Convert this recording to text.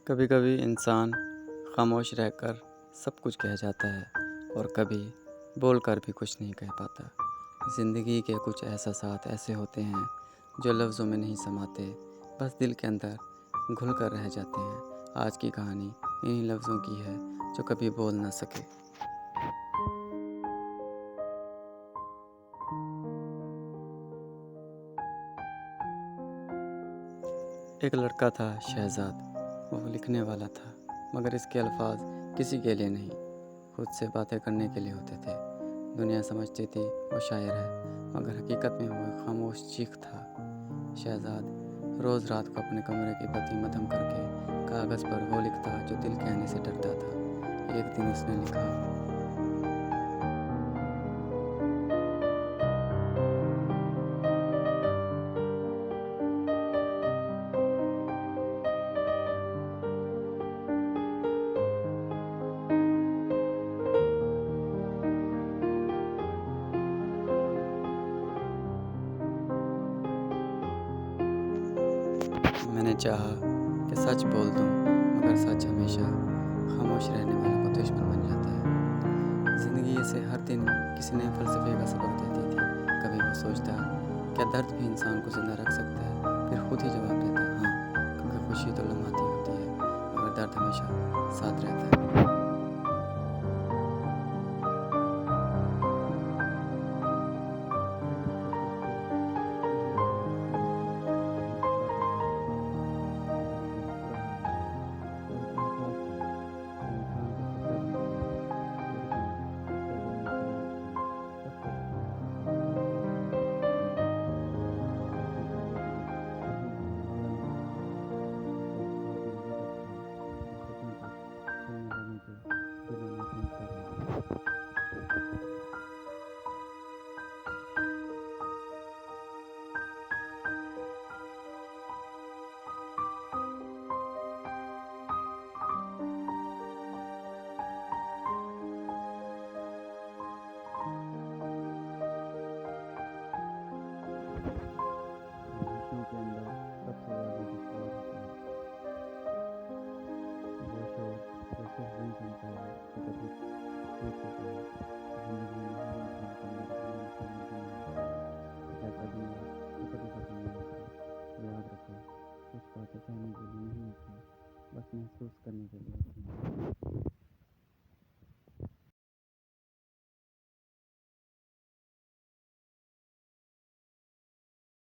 कभी कभी इंसान खामोश रहकर सब कुछ कह जाता है और कभी बोलकर भी कुछ नहीं कह पाता। ज़िंदगी के कुछ एहसासात ऐसे होते हैं जो लफ्ज़ों में नहीं समाते, बस दिल के अंदर घुल कर रह जाते हैं। आज की कहानी इन्हीं लफ्ज़ों की है जो कभी बोल ना सके। एक लड़का था शहजाद। वो लिखने वाला था, मगर इसके अल्फाज किसी के लिए नहीं, खुद से बातें करने के लिए होते थे। दुनिया समझती थी वो शायर है, मगर हकीकत में वो एक खामोश चीख था। शहजाद रोज़ रात को अपने कमरे की बत्ती मद्धम करके कागज़ पर वो लिखता जो दिल कहने से डरता था। एक दिन उसने लिखा, मैंने चाहा कि सच बोल दूं, मगर सच हमेशा खामोश रहने वालों का दुश्मन बन जाता है। ज़िंदगी ऐसे हर दिन किसी नए फ़लसफ़े का सबक देती थी। कभी वो सोचता, क्या दर्द भी इंसान को ज़िंदा रख सकता है? फिर खुद ही जवाब देता, हाँ, क्योंकि खुशी तो लम्हाती होती है, मगर दर्द हमेशा साथ रहता है।